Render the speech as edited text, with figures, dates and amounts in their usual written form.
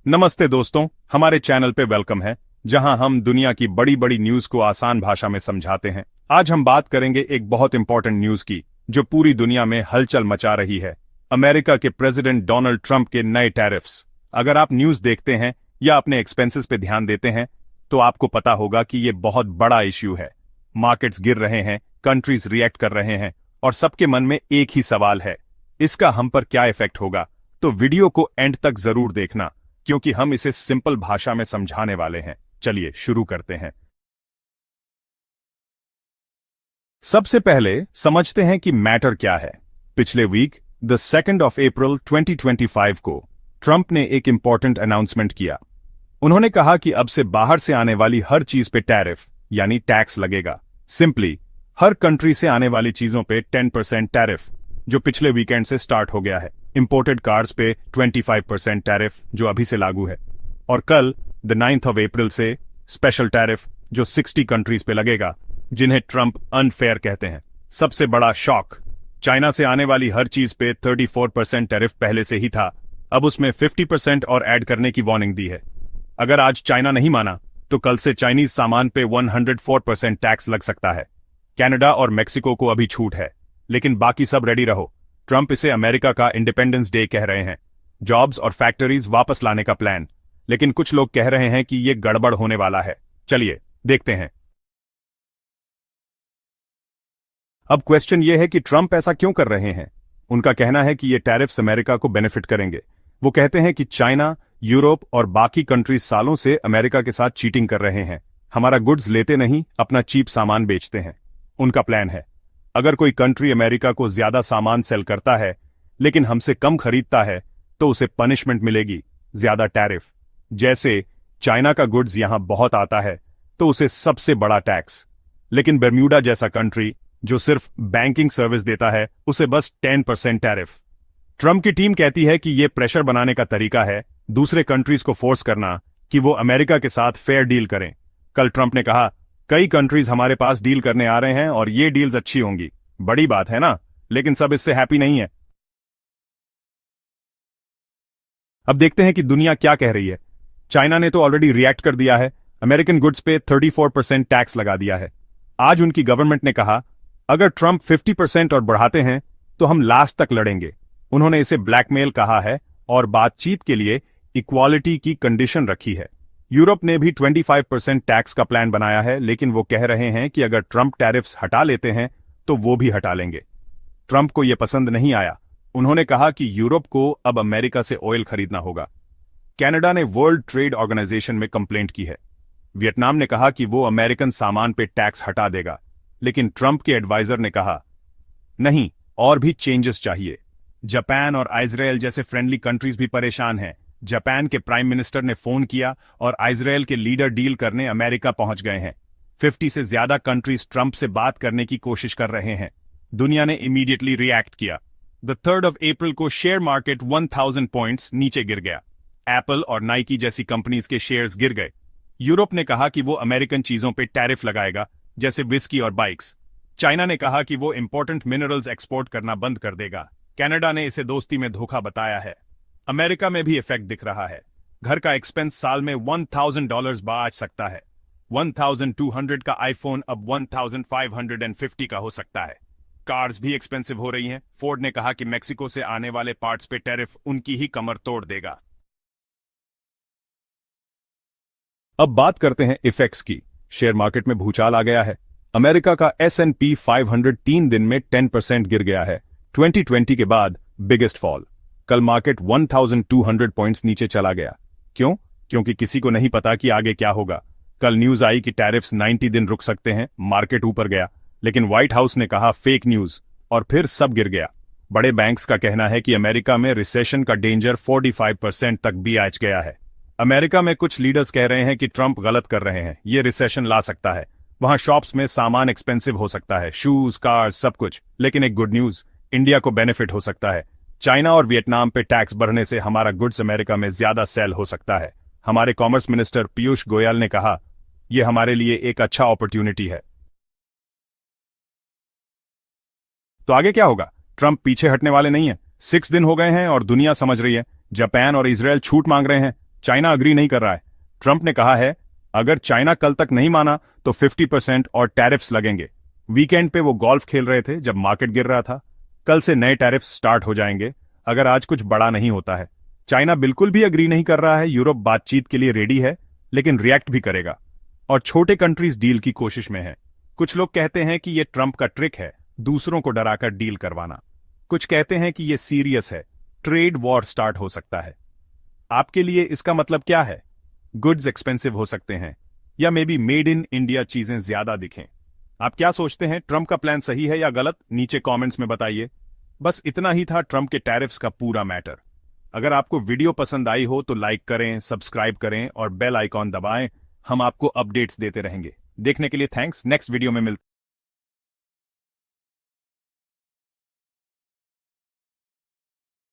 नमस्ते दोस्तों, हमारे चैनल पे वेलकम है, जहां हम दुनिया की बड़ी बड़ी न्यूज को आसान भाषा में समझाते हैं। आज हम बात करेंगे एक बहुत इंपॉर्टेंट न्यूज की, जो पूरी दुनिया में हलचल मचा रही है। अमेरिका के प्रेसिडेंट डोनाल्ड ट्रंप के नए टैरिफ्स। अगर आप न्यूज देखते हैं या अपने एक्सपेंसेस पे ध्यान देते हैं, तो आपको पता होगा कि ये बहुत बड़ा इश्यू है। मार्केट्स गिर रहे हैं, कंट्रीज रिएक्ट कर रहे हैं, और सबके मन में एक ही सवाल है, इसका हम पर क्या इफेक्ट होगा। तो वीडियो को एंड तक जरूर देखना, क्योंकि हम इसे सिंपल भाषा में समझाने वाले हैं। चलिए शुरू करते हैं। सबसे पहले समझते हैं कि मैटर क्या है। पिछले वीक द 2 अप्रैल 2025 को ट्रंप ने एक इंपॉर्टेंट अनाउंसमेंट किया। उन्होंने कहा कि अब से बाहर से आने वाली हर चीज पे टैरिफ यानी टैक्स लगेगा। सिंपली हर कंट्री से आने वाली चीजों पे 10% टैरिफ, जो पिछले वीकेंड से स्टार्ट हो गया है। इंपोर्टेड कार्स पे 25% टैरिफ, जो अभी से लागू है। और कल द 9 अप्रैल से स्पेशल टैरिफ, जो 60 कंट्रीज पे लगेगा, जिन्हें ट्रंप अनफेयर कहते हैं। सबसे बड़ा शॉक, चाइना से आने वाली हर चीज पे 34% टैरिफ पहले से ही था, अब उसमें 50% और ऐड करने की वार्निंग दी है। अगर आज चाइना नहीं माना, तो कल से चाइनीज सामान पे 104% टैक्स लग सकता है। कनाडा और मेक्सिको को अभी छूट है, लेकिन बाकी सब रेडी रहो। ट्रंप इसे अमेरिका का इंडिपेंडेंस डे कह रहे हैं। जॉब्स और फैक्ट्रीज वापस लाने का प्लान, लेकिन कुछ लोग कह रहे हैं कि ये गड़बड़ होने वाला है। चलिए देखते हैं। अब क्वेश्चन ये है कि ट्रंप ऐसा क्यों कर रहे हैं। उनका कहना है कि ये टैरिफ्स अमेरिका को बेनिफिट करेंगे। वो कहते हैं कि चाइना, यूरोप और बाकी कंट्रीज सालों से अमेरिका के साथ चीटिंग कर रहे हैं, हमारा गुड्स लेते नहीं, अपना चीप सामान बेचते हैं। उनका प्लान है, अगर कोई कंट्री अमेरिका को ज्यादा सामान सेल करता है लेकिन हमसे कम खरीदता है, तो उसे पनिशमेंट मिलेगी, ज्यादा टैरिफ। जैसे चाइना का गुड्स यहां बहुत आता है, तो उसे सबसे बड़ा टैक्स, लेकिन बर्म्यूडा जैसा कंट्री जो सिर्फ बैंकिंग सर्विस देता है, उसे बस 10% टैरिफ। ट्रंप की टीम कहती है कि यह प्रेशर बनाने का तरीका है, दूसरे कंट्रीज को फोर्स करना कि वो अमेरिका के साथ फेयर डील करें। कल ट्रंप ने कहा, कई कंट्रीज हमारे पास डील करने आ रहे हैं और ये डील्स अच्छी होंगी। बड़ी बात है ना, लेकिन सब इससे हैप्पी नहीं है। अब देखते हैं कि दुनिया क्या कह रही है। चाइना ने तो ऑलरेडी रिएक्ट कर दिया है, अमेरिकन गुड्स पे 34% टैक्स लगा दिया है। आज उनकी गवर्नमेंट ने कहा, अगर ट्रंप 50% और बढ़ाते हैं तो हम लास्ट तक लड़ेंगे। उन्होंने इसे ब्लैकमेल कहा है और बातचीत के लिए इक्वालिटी की कंडीशन रखी है। यूरोप ने भी 25% टैक्स का प्लान बनाया है, लेकिन वो कह रहे हैं कि अगर ट्रंप टैरिफ्स हटा लेते हैं तो वो भी हटा लेंगे। ट्रंप को यह पसंद नहीं आया। उन्होंने कहा कि यूरोप को अब अमेरिका से ऑयल खरीदना होगा। कनाडा ने वर्ल्ड ट्रेड ऑर्गेनाइजेशन में कंप्लेंट की है। वियतनाम ने कहा कि वो अमेरिकन सामान पे टैक्स हटा देगा, लेकिन ट्रंप के एडवाइजर ने कहा, नहीं, और भी चेंजेस चाहिए। जापान और इजराइल जैसे फ्रेंडली कंट्रीज भी परेशान हैं। जापान के प्राइम मिनिस्टर ने फोन किया और इजराइल के लीडर डील करने अमेरिका पहुंच गए हैं। 50 से ज्यादा कंट्रीज ट्रंप से बात करने की कोशिश कर रहे हैं। दुनिया ने इमीडिएटली रिएक्ट किया। द 3 अप्रैल को शेयर मार्केट 1000 पॉइंट्स नीचे गिर गया। एप्पल और नाइकी जैसी कंपनीज के शेयर्स गिर गए। यूरोप ने कहा कि वो अमेरिकन चीजों पर टैरिफ लगाएगा, जैसे विस्की और बाइक्स। चाइना ने कहा कि वो इंपॉर्टेंट मिनरल्स एक्सपोर्ट करना बंद कर देगा। कनाडा ने इसे दोस्ती में धोखा बताया है। अमेरिका में भी इफेक्ट दिख रहा है। घर का एक्सपेंस साल में $1000 बाज सकता है। 1200 का आईफोन अब 1550 का हो सकता है। कार्स भी एक्सपेंसिव हो रही हैं। फोर्ड ने कहा कि मेक्सिको से आने वाले पार्ट्स पे टैरिफ उनकी ही कमर तोड़ देगा। अब बात करते हैं इफेक्ट्स की। शेयर मार्केट में भूचाल आ गया है। अमेरिका का S&P 500 3 दिन में 10% गिर गया है। 2020 के बाद बिगेस्ट फॉल। कल मार्केट 1200 पॉइंट्स नीचे चला गया। क्यों? क्योंकि किसी को नहीं पता कि आगे क्या होगा। कल न्यूज आई कि टैरिफ्स 90 दिन रुक सकते हैं। मार्केट ऊपर गया, लेकिन व्हाइट हाउस ने कहा फेक न्यूज, और फिर सब गिर गया। बड़े बैंक्स का कहना है कि अमेरिका में रिसेशन का डेंजर 45% तक भी आ गया है। अमेरिका में कुछ लीडर्स कह रहे हैं कि ट्रंप गलत कर रहे हैं, ये रिसेशन ला सकता है। वहां शॉप्स में सामान एक्सपेंसिव हो सकता है, शूज, कार्स, सब कुछ। लेकिन एक गुड न्यूज, इंडिया को बेनिफिट हो सकता है। चाइना और वियतनाम पे टैक्स बढ़ने से हमारा गुड्स अमेरिका में ज्यादा सेल हो सकता है। हमारे कॉमर्स मिनिस्टर पीयूष गोयल ने कहा, यह हमारे लिए एक अच्छा अपॉर्चुनिटी है। तो आगे क्या होगा? ट्रंप पीछे हटने वाले नहीं है। 6 दिन हो गए हैं और दुनिया समझ रही है। जापान और इजराइल छूट मांग रहे हैं। चाइना अग्री नहीं कर रहा है। ट्रंप ने कहा है अगर चाइना कल तक नहीं माना तो 50% और टैरिफ्स लगेंगे। वीकेंड पे वो गोल्फ खेल रहे थे जब मार्केट गिर रहा था। कल से नए टैरिफ्स स्टार्ट हो जाएंगे अगर आज कुछ बड़ा नहीं होता है। चाइना बिल्कुल भी अग्री नहीं कर रहा है। यूरोप बातचीत के लिए रेडी है लेकिन रिएक्ट भी करेगा और छोटे कंट्रीज डील की कोशिश में है। कुछ लोग कहते हैं कि यह ट्रंप का ट्रिक है, दूसरों को डराकर डील करवाना। कुछ कहते हैं कि यह सीरियस है, ट्रेड वॉर स्टार्ट हो सकता है। आपके लिए इसका मतलब क्या है? गुड्स एक्सपेंसिव हो सकते हैं या may be made in India चीजें ज्यादा दिखें। आप क्या सोचते हैं, ट्रंप का प्लान सही है या गलत? नीचे कमेंट्स में बताइए। बस इतना ही था ट्रंप के टैरिफ्स का पूरा मैटर। अगर आपको वीडियो पसंद आई हो तो लाइक करें, सब्सक्राइब करें और बेल आइकॉन दबाएं। हम आपको अपडेट्स देते रहेंगे। देखने के लिए थैंक्स। नेक्स्ट वीडियो में मिलते हैं।